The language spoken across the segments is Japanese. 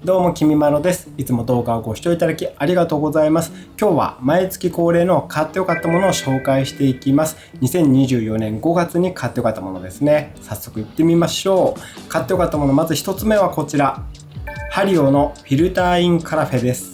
どうもきみまろです。いつも動画をご視聴いただきありがとうございます。今日は毎月恒例の買ってよかったものを紹介していきます。2024年5月に買ってよかったものですね。早速行ってみましょう。買ってよかったもの、まず1つ目はこちら。ハリオのフィルターインカラフェです。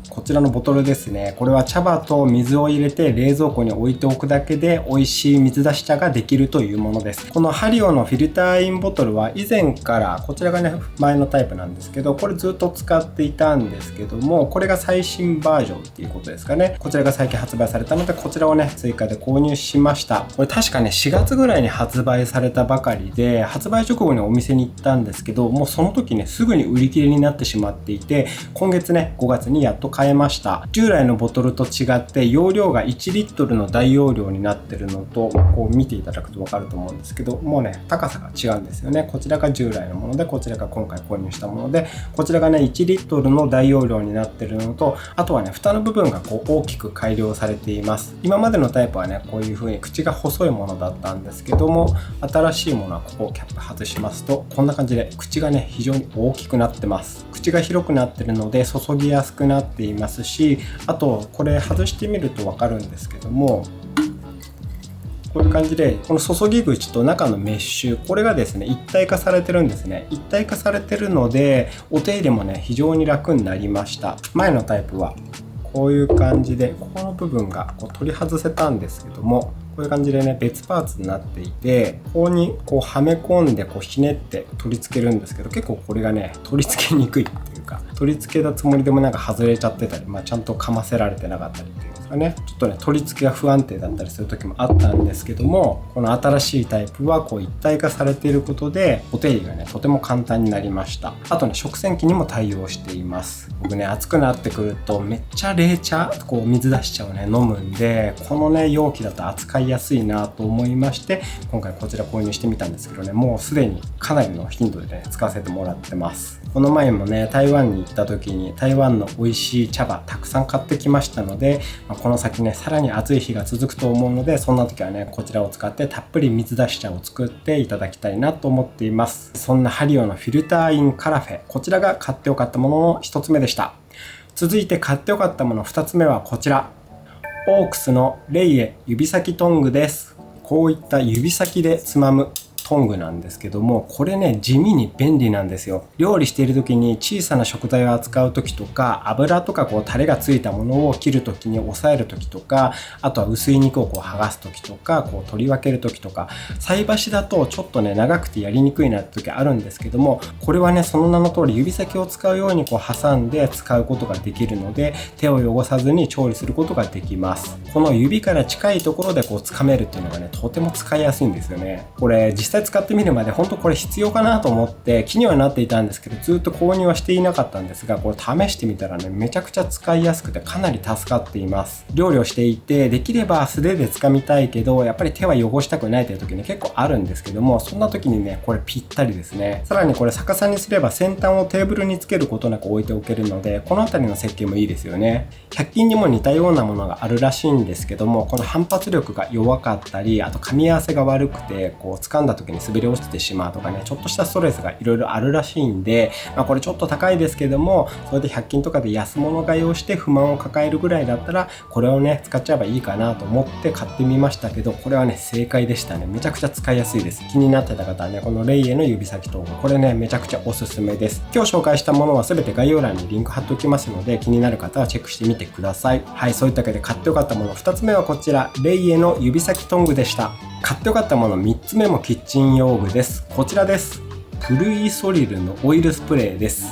こちらのボトルですね。これは茶葉と水を入れて冷蔵庫に置いておくだけで美味しい水出し茶ができるというものです。このハリオのフィルターインボトルは以前から、こちらがね前のタイプなんですけど、これずっと使っていたんですけども、これが最新バージョンっていうことですかね。こちらが最近発売されたので、こちらをね追加で購入しました。これ確かね4月ぐらいに発売されたばかりで、発売直後にお店に行ったんですけど、もうその時ねすぐに売り切れになってしまっていて、今月ね5月にやっと買えました。従来のボトルと違って容量が1リットルの大容量になってるのと、こう見ていただくと分かると思うんですけど、もうね高さが違うんですよね。こちらが従来のもので、こちらが今回購入したもので、こちらがね1リットルの大容量になってるのと、あとはね蓋の部分がこう大きく改良されています。今までのタイプはねこういう風に口が細いものだったんですけども、新しいものはここキャップ外しますとこんな感じで口がね非常に大きくなってます。口が広くなってるので注ぎやすくなっていますし、あとこれ外してみると分かるんですけども、こういう感じでこの注ぎ口と中のメッシュ、これがですね一体化されてるんですね。一体化されてるのでお手入れもね非常に楽になりました。前のタイプはこういう感じでここの部分がこう取り外せたんですけども、こういう感じでね別パーツになっていて、ここにこうはめ込んでこうひねって取り付けるんですけど、結構これがね取り付けにくいっていうか、取り付けたつもりでもなんか外れちゃってたり、ちゃんとかませられてなかったりっていうんですかね、ちょっとね取り付けが不安定だったりする時もあったんですけども、この新しいタイプはこう一体化されていることでお手入れがねとても簡単になりました。あとね食洗機にも対応しています。僕ね暑くなってくるとめっちゃ冷茶こう水出し茶をね飲むんで、このね容器だと扱いやすいなと思いまして、今回こちら購入してみたんですけどね、もうすでにかなりの頻度でね使わせてもらってます。この前もね台湾に行った時に台湾の美味しい茶葉たくさん買ってきましたので、この先ねさらに暑い日が続くと思うので、そんな時はねこちらを使ってたっぷり水出し茶を作っていただきたいなと思っています。そんなハリオのフィルターインカラフェ、こちらが買ってよかったものの一つ目でした。続いて買ってよかったもの2つ目はこちら、オークスのレイエ指先トングです。こういった指先でつまむトングなんですけども、これね地味に便利なんですよ。料理している時に小さな食材を扱う時とか、油とかこうタレがついたものを切る時に押さえる時とか、あとは薄い肉をこう剥がす時とか、こう取り分ける時とか、菜箸だとちょっとね長くてやりにくいなって時あるんですけども、これはねその名の通り指先を使うようにこう挟んで使うことができるので、手を汚さずに調理することができます。この指から近いところでこう掴めるっていうのがねとても使いやすいんですよね。これ実際使ってみるまで本当これ必要かなと思って気にはなっていたんですけど、ずっと購入はしていなかったんですが、これ試してみたらねめちゃくちゃ使いやすくてかなり助かっています。料理をしていてできれば素手で掴みたいけどやっぱり手は汚したくないという時に結構あるんですけども、そんな時にねこれぴったりですね。さらにこれ逆さにすれば先端をテーブルにつけることなく置いておけるので、この辺りの設計もいいですよね。100均にも似たようなものがあるらしいんですけども、この反発力が弱かったり、あと噛み合わせが悪くてこう掴んだ時に滑り落ちてしまうとかね、ちょっとしたストレスがいろいろあるらしいんで、これちょっと高いですけども、それで100均とかで安物買いをして不満を抱えるぐらいだったらこれをね使っちゃえばいいかなと思って買ってみましたけど、これはね正解でしたね。めちゃくちゃ使いやすいです。気になってた方はねこのレイエの指先トング、これねめちゃくちゃおすすめです。今日紹介したものは全て概要欄にリンク貼っておきますので、気になる方はチェックしてみてください。はい、そういったわけで買ってよかったもの2つ目はこちら、レイエの指先トングでした。買ってよかったもの3つ目もキッチン用具です。こちらです。プルイソリルのオイルスプレーです。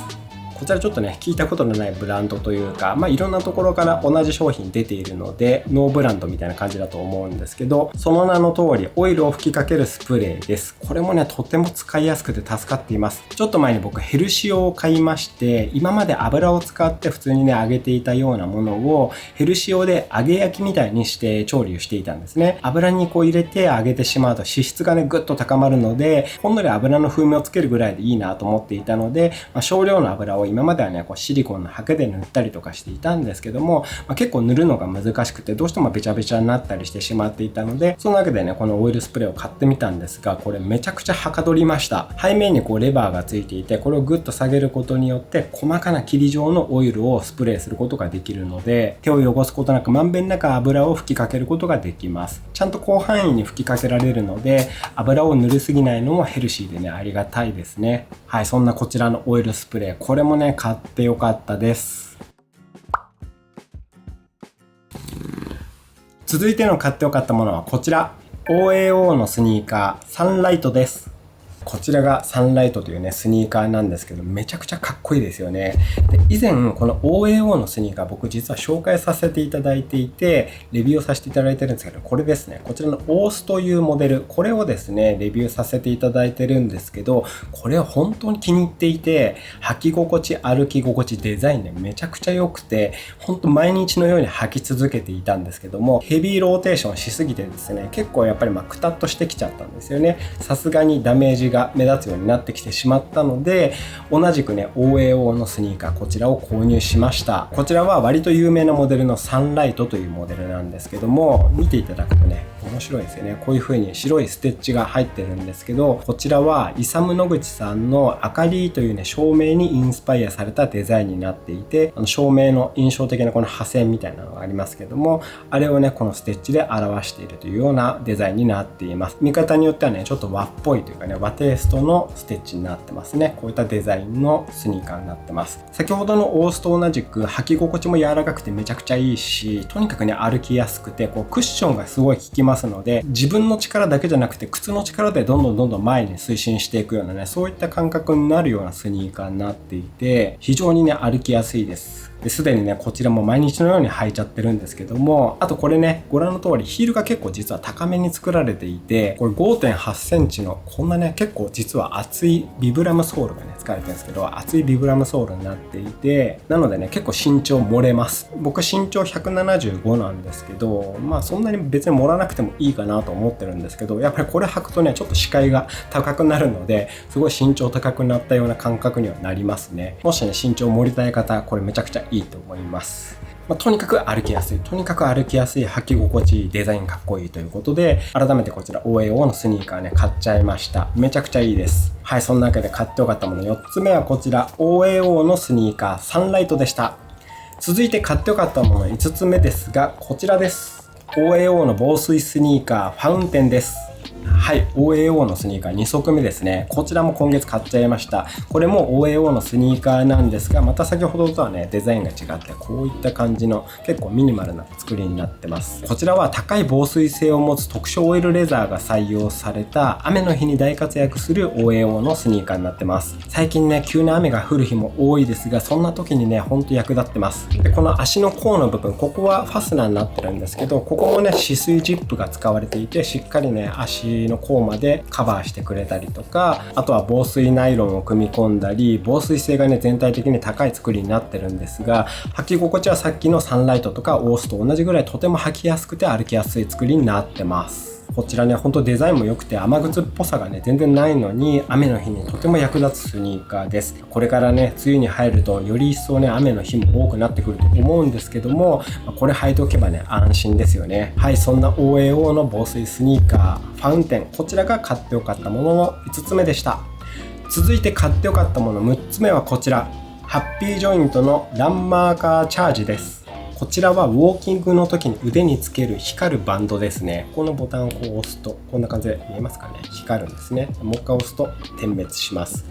こちらちょっとね聞いたことのないブランドというか、いろんなところから同じ商品出ているのでノーブランドみたいな感じだと思うんですけど、その名の通りオイルを吹きかけるスプレーです。これもねとても使いやすくて助かっています。ちょっと前に僕ヘルシオを買いまして、今まで油を使って普通にね揚げていたようなものをヘルシオで揚げ焼きみたいにして調理をしていたんですね。油にこう入れて揚げてしまうと脂質がねぐっと高まるので、ほんのり油の風味をつけるぐらいでいいなと思っていたので、少量の油を今まではねこうシリコンのハケで塗ったりとかしていたんですけども、結構塗るのが難しくてどうしてもべちゃべちゃになったりしてしまっていたので、そのわけでねこのオイルスプレーを買ってみたんですが、これめちゃくちゃはかどりました。背面にこうレバーがついていて、これをグッと下げることによって細かな霧状のオイルをスプレーすることができるので、手を汚すことなくまんべんなく油を吹きかけることができます。ちゃんと広範囲に吹きかけられるので、油を塗りすぎないのもヘルシーでねありがたいですね。はい、そんなこちらのオイルスプレー、これもね買ってよかったです。続いての買ってよかったものはこちら、 OAO のスニーカーサンライトです。こちらがサンライトというねスニーカーなんですけど、めちゃくちゃかっこいいですよね。で、以前この OAO のスニーカー僕実は紹介させていただいていて、レビューをさせていただいてるんですけど、これですね、こちらのオースというモデル、これをですねレビューさせていただいてるんですけど、これは本当に気に入っていて、履き心地、歩き心地、デザインねめちゃくちゃ良くて、本当毎日のように履き続けていたんですけども、ヘビーローテーションしすぎてですね、結構やっぱりくたっとしてきちゃったんですよね。さすがにダメージが目立つようになってきてしまったので、同じくね OAO のスニーカー、こちらを購入しました。こちらは割と有名なモデルのサンライトというモデルなんですけども、見ていただくとね面白いですよね。こういう風に白いステッチが入ってるんですけど、こちらはイサム・ノグチさんの明かりというね照明にインスパイアされたデザインになっていて、照明の印象的なこの破線みたいなのがありますけども、あれをねこのステッチで表しているというようなデザインになっています。見方によってはねちょっと和っぽいというかね和テイストのステッチになってますね。こういったデザインのスニーカーになってます。先ほどのオースと同じく履き心地も柔らかくてめちゃくちゃいいし、とにかくね歩きやすくて、こうクッションがすごい効きますので、自分の力だけじゃなくて靴の力でどんどん前に推進していくようなね、そういった感覚になるようなスニーカーになっていて、非常にね歩きやすいです。すでにねこちらも毎日のように履いちゃってるんですけども、あとこれねご覧の通りヒールが結構実は高めに作られていて、これ 5.8 センチのこんなね結構実は厚いビブラムソールがね使われてるんですけど、厚いビブラムソールになっていて、なのでね結構身長漏れます。僕身長175なんですけど、そんなに別に盛らなくてもいいかなと思ってるんですけど、やっぱりこれ履くとねちょっと視界が高くなるので、すごい身長高くなったような感覚にはなりますね。もしね身長盛りたい方、これめちゃくちゃいいと思います。とにかく歩きやすい、履き心地いい、デザインかっこいいということで、改めてこちら OAO のスニーカーね買っちゃいました。めちゃくちゃいいです。はい、そんなわけで買ってよかったもの4つ目はこちら OAO のスニーカーサンライトでした。続いて買ってよかったもの5つ目ですが、こちらです。 OAO の防水スニーカーファウンテンです。はい、OAO のスニーカー2足目ですね。こちらも今月買っちゃいました。これも OAO のスニーカーなんですが、また先ほどとはねデザインが違って、こういった感じの結構ミニマルな作りになってます。こちらは高い防水性を持つ特殊オイルレザーが採用された雨の日に大活躍する OAO のスニーカーになってます。最近ね急な雨が降る日も多いですが、そんな時にねほんと役立ってます。で、この足の甲の部分、ここはファスナーになってるんですけど、ここもね止水ジップが使われていて、しっかりね足の甲までカバーしてくれたりとか、あとは防水ナイロンを組み込んだり、防水性がね全体的に高い作りになってるんですが、履き心地はさっきのサンライトとかオースと同じぐらいとても履きやすくて歩きやすい作りになってます。こちらねほんとデザインも良くて、雨靴っぽさがね全然ないのに、雨の日にとても役立つスニーカーです。これからね梅雨に入るとより一層ね雨の日も多くなってくると思うんですけども、これ履いておけばね安心ですよね。はい、そんな OAO の防水スニーカーファウンテン、こちらが買ってよかったものの5つ目でした。続いて買ってよかったもの6つ目はこちら、ハッピージョイントのランマーカーチャージです。こちらはウォーキングの時に腕につける光るバンドですね。このボタンをこう押すとこんな感じで見えますかね、光るんですね。もう一回押すと点滅します。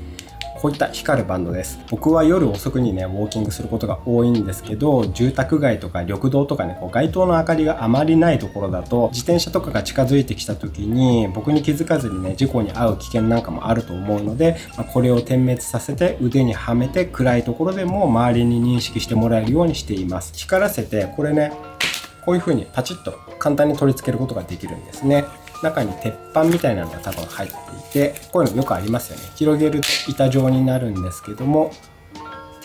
こういった光るバンドです。僕は夜遅くにねウォーキングすることが多いんですけど、住宅街とか緑道とかねこう街灯の明かりがあまりないところだと、自転車とかが近づいてきた時に僕に気づかずにね事故に遭う危険なんかもあると思うので、これを点滅させて腕にはめて、暗いところでも周りに認識してもらえるようにしています。光らせて、これねこういう風にパチッと簡単に取り付けることができるんですね。中に鉄板みたいなのが多分入っていて、こういうのよくありますよね。広げると板状になるんですけども、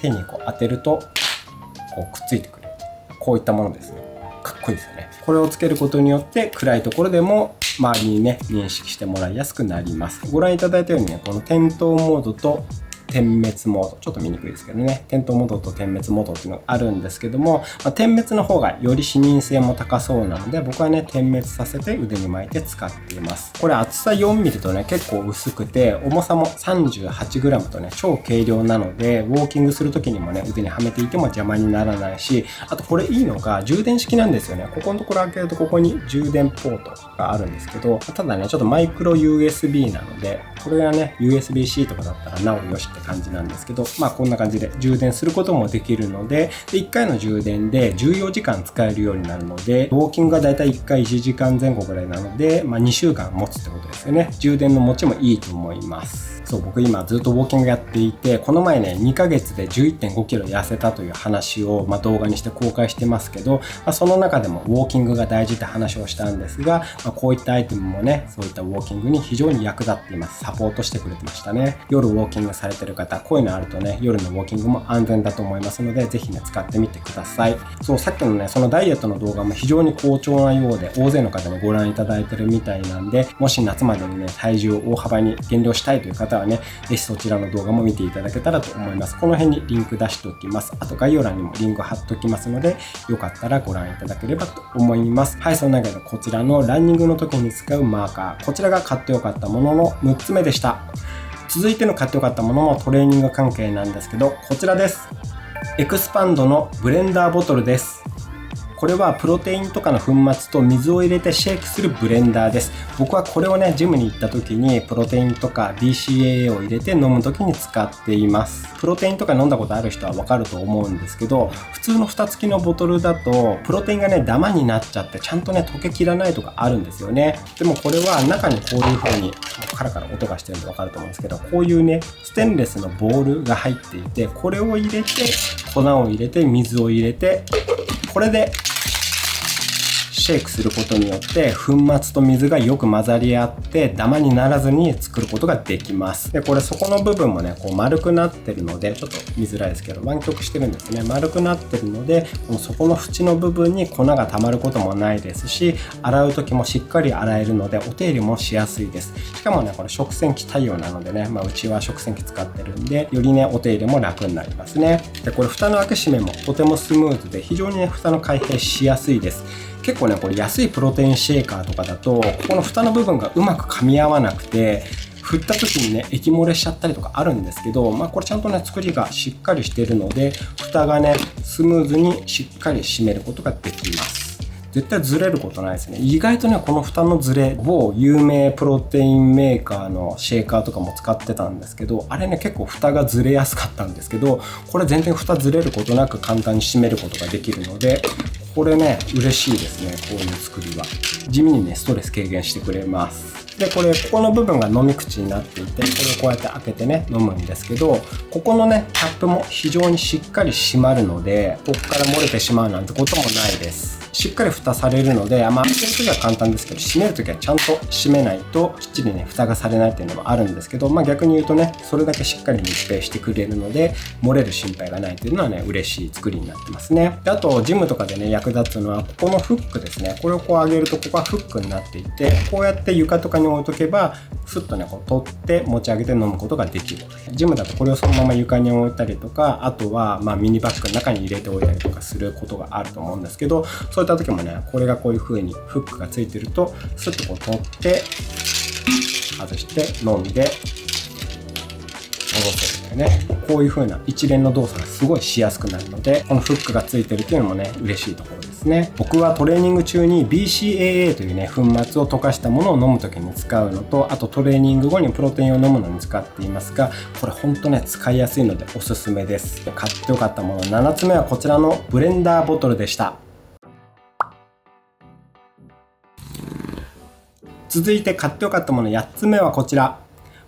手にこう当てるとこうくっついてくる、こういったものですね。かっこいいですよね。これをつけることによって暗いところでも周りにね認識してもらいやすくなります。ご覧いただいたようにね、この点灯モードと点滅モード、ちょっと見にくいですけどね、点灯モードと点滅モードっていうのがあるんですけども、点滅の方がより視認性も高そうなので、僕はね、点滅させて腕に巻いて使っています。これ厚さ 4mm とね、結構薄くて、重さも 38g とね、超軽量なので、ウォーキングする時にもね、腕にはめていても邪魔にならないし、あとこれいいのが充電式なんですよね。ここのところ開けるとここに充電ポートがあるんですけど、ただね、ちょっとマイクロ USB なので、これがね、USB-C とかだったらなおよしって感じなんですけど、こんな感じで充電することもできるので、1回の充電で14時間使えるようになるので、ウォーキングがだいたい1回1時間前後ぐらいなので、2週間持つってことですよね。充電の持ちもいいと思います。そう、僕今ずっとウォーキングやっていて、この前ね、2ヶ月で 11.5 キロ痩せたという話を、動画にして公開してますけど、その中でもウォーキングが大事って話をしたんですが、こういったアイテムもね、そういったウォーキングに非常に役立っています。サポートしてくれてましたね。夜ウォーキングされてる方、こういうのあるとね、夜のウォーキングも安全だと思いますので、ぜひね、使ってみてください。そう、さっきのね、そのダイエットの動画も非常に好調なようで、大勢の方にご覧いただいてるみたいなんで、もし夏までにね、体重を大幅に減量したいという方はね、ぜひそちらの動画も見ていただけたらと思います。この辺にリンク出しておきます。あと概要欄にもリンク貼っておきますので、よかったらご覧いただければと思います。はい、その中でこちらのランニングの時に使うマーカー、こちらが買ってよかったものの6つ目でした。続いての買ってよかったものもトレーニング関係なんですけど、こちらです。エクスパンドのブレンダーボトルです。これはプロテインとかの粉末と水を入れてシェイクするブレンダーです。僕はこれをね、ジムに行った時にプロテインとか BCAA を入れて飲む時に使っています。プロテインとか飲んだことある人はわかると思うんですけど、普通の蓋付きのボトルだとプロテインがね、ダマになっちゃってちゃんとね、溶けきらないとかあるんですよね。でもこれは中にこういう風にカラカラ音がしてるんでわかると思うんですけど、こういうね、ステンレスのボールが入っていて、これを入れて、粉を入れて、水を入れて、これでシェイクすることによって粉末と水がよく混ざり合ってダマにならずに作ることができます。で、これ底の部分もね、こう丸くなってるので、ちょっと見づらいですけど湾曲してるんですね。丸くなってるので、この底の縁の部分に粉が溜まることもないですし、洗う時もしっかり洗えるのでお手入れもしやすいです。しかもね、これ食洗機対応なのでね、うちは食洗機使ってるんで、よりね、お手入れも楽になりますね。で、これ蓋の開け閉めもとてもスムーズで、非常にね、蓋の開閉しやすいです。結構ね、これ安いプロテインシェーカーとかだと、ここの蓋の部分がうまく噛み合わなくて、振った時にね、液漏れしちゃったりとかあるんですけど、これちゃんとね、作りがしっかりしているので、蓋がね、スムーズにしっかり閉めることができます。絶対ずれることないですね。意外とね、この蓋のずれ、某有名プロテインメーカーのシェーカーとかも使ってたんですけど、あれね、結構蓋がずれやすかったんですけど、これ全然蓋ずれることなく簡単に閉めることができるので、これね、嬉しいですね、こういう作りは。地味にね、ストレス軽減してくれます。で、これ、ここの部分が飲み口になっていて、これをこうやって開けてね、飲むんですけど、ここのね、キャップも非常にしっかり閉まるので、ここから漏れてしまうなんてこともないです。しっかり蓋されるので、開けるときは簡単ですけど、閉めるときはちゃんと閉めないと、きっちりね、蓋がされないっていうのもあるんですけど、逆に言うとね、それだけしっかり密閉してくれるので、漏れる心配がないっていうのはね、嬉しい作りになってますね。で、あと、ジムとかでね、役立つのは、ここのフックですね。これをこう上げると、ここはフックになっていて、こうやって床とかに置いとけば、ふっとね、こう取って持ち上げて飲むことができる。ジムだとこれをそのまま床に置いたりとか、あとは、ミニバッグの中に入れておいたりとかすることがあると思うんですけど、そういった時もね、これがこういう風にフックがついてると、スッとこう取って、外して飲んで、戻せるんだよね。こういう風な一連の動作がすごいしやすくなるので、このフックがついてるっていうのもね、嬉しいところですね。僕はトレーニング中に BCAA というね、粉末を溶かしたものを飲む時に使うのと、あとトレーニング後にプロテインを飲むのに使っていますが、これほんとね、使いやすいのでおすすめです。買ってよかったもの7つ目はこちらのブレンダーボトルでした。続いて買ってよかったもの8つ目はこちら。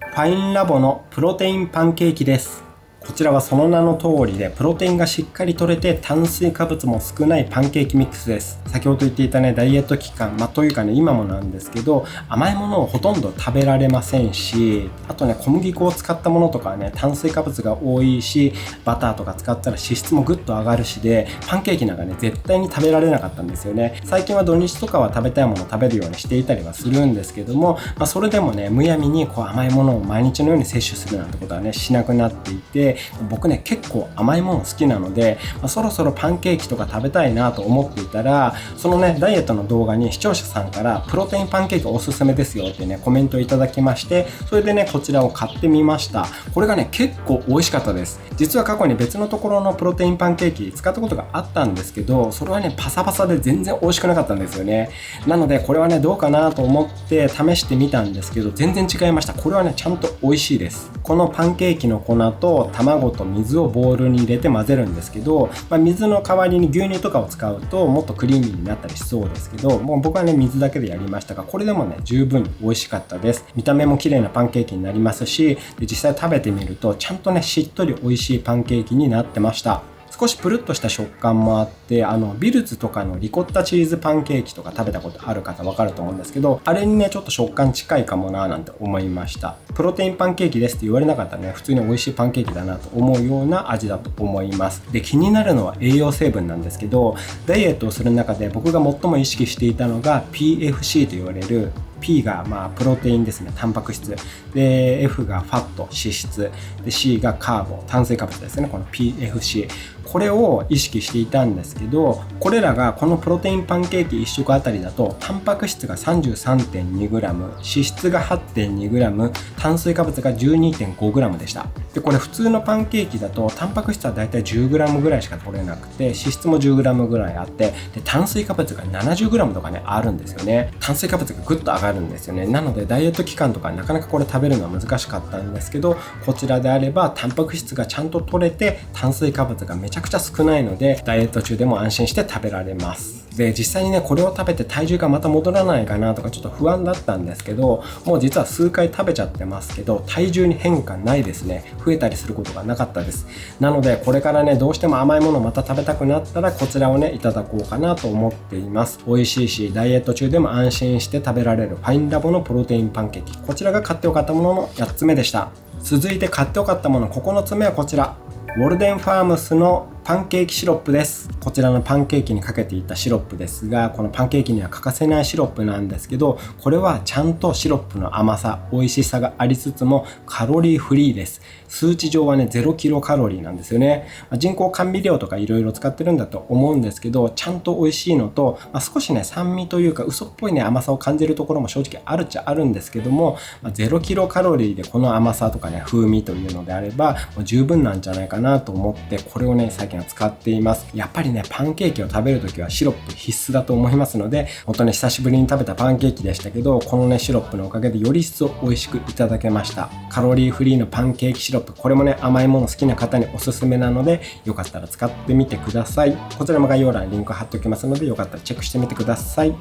ファインラボのプロテインパンケーキです。こちらはその名の通りでプロテインがしっかり取れて炭水化物も少ないパンケーキミックスです。先ほど言っていたね、ダイエット期間、というかね、今もなんですけど、甘いものをほとんど食べられませんし、あとね、小麦粉を使ったものとかはね、炭水化物が多いし、バターとか使ったら脂質もぐっと上がるしで、パンケーキなんかね、絶対に食べられなかったんですよね。最近は土日とかは食べたいものを食べるようにしていたりはするんですけども、それでもね、むやみにこう甘いものを毎日のように摂取するなんてことはね、しなくなっていて、僕ね、結構甘いもの好きなので、そろそろパンケーキとか食べたいなと思っていたら、そのね、ダイエットの動画に視聴者さんからプロテインパンケーキおすすめですよってね、コメントいただきまして、それでね、こちらを買ってみました。これがね、結構美味しかったです。実は過去に別のところのプロテインパンケーキ使ったことがあったんですけど、それはね、パサパサで全然美味しくなかったんですよね。なので、これはね、どうかなと思って試してみたんですけど、全然違いました。これはね、ちゃんと美味しいです。このパンケーキの粉と卵と水をボウルに入れて混ぜるんですけど、水の代わりに牛乳とかを使うともっとクリーミーになったりしそうですけど、もう僕はね、水だけでやりましたが、これでもね、十分に美味しかったです。見た目も綺麗なパンケーキになりますし、で実際食べてみるとちゃんとね、しっとり美味しいパンケーキになってました。少しプルッとした食感もあって、ビルズとかのリコッタチーズパンケーキとか食べたことある方わかると思うんですけど、あれにね、ちょっと食感近いかもなーなんて思いました。プロテインパンケーキですって言われなかったらね、普通に美味しいパンケーキだなと思うような味だと思います。で、気になるのは栄養成分なんですけど、ダイエットをする中で僕が最も意識していたのが PFC と言われるP がプロテインですね、タンパク質で、F がファット、脂質で、C がカーボ、炭水化物ですね。この PFC、これを意識していたんですけど、これらがこのプロテインパンケーキ1食あたりだとタンパク質が 33.2g、 脂質が 8.2g、 炭水化物が 12.5g でした。で、これ普通のパンケーキだとタンパク質はだいたい 10g ぐらいしか取れなくて、脂質も 10g ぐらいあって、で炭水化物が 70g とかね、あるんですよね。炭水化物がぐっと上がるんですよね。なのでダイエット期間とかなかなかこれ食べるのは難しかったんですけど、こちらであればタンパク質がちゃんと取れて、炭水化物がめちゃくちゃ少ないので、ダイエット中でも安心して食べられます。で、実際にね、これを食べて体重がまた戻らないかなとかちょっと不安だったんですけど、もう実は数回食べちゃってますけど、体重に変化ないですね。増えたりすることがなかったです。なので、これからね、どうしても甘いものまた食べたくなったら、こちらをね、いただこうかなと思っています。美味しいし、ダイエット中でも安心して食べられるファインラボのプロテインパンケーキ。こちらが買ってよかったものの8つ目でした。続いて買ってよかったもの9つ目はこちら。ウォルデンファームスのパンケーキシロップです。こちらのパンケーキにかけていたシロップですが、このパンケーキには欠かせないシロップなんですけど、これはちゃんとシロップの甘さ、美味しさがありつつもカロリーフリーです。数値上はね、0キロカロリーなんですよね。人工甘味料とかいろいろ使ってるんだと思うんですけど、ちゃんと美味しいのと、少しね、酸味というか嘘っぽいね、甘さを感じるところも正直あるっちゃあるんですけども、0キロカロリーでこの甘さとかね、風味というのであれば、もう十分なんじゃないかなと思って、これをね、最近は使っています。やっぱりね、パンケーキを食べるときはシロップ必須だと思いますので、本当に久しぶりに食べたパンケーキでしたけど、このね、シロップのおかげでより一層美味しくいただけました。カロリーフリーのパンケーキシロップ、これもね、甘いもの好きな方におすすめなので、よかったら使ってみてください。こちらも概要欄にリンク貼っておきますので、よかったらチェックしてみてください。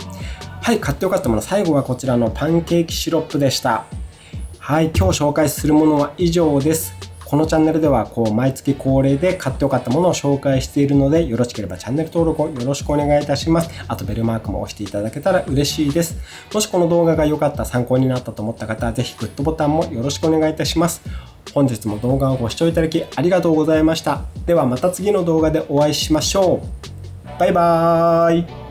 はい、買ってよかったもの、最後はこちらのパンケーキシロップでした。はい、今日紹介するものは以上です。このチャンネルでは毎月恒例で買ってよかったものを紹介しているので、よろしければチャンネル登録をよろしくお願いいたします。あとベルマークも押していただけたら嬉しいです。もしこの動画が良かった、参考になったと思った方は、ぜひグッドボタンもよろしくお願いいたします。本日も動画をご視聴いただきありがとうございました。ではまた次の動画でお会いしましょう。バイバーイ。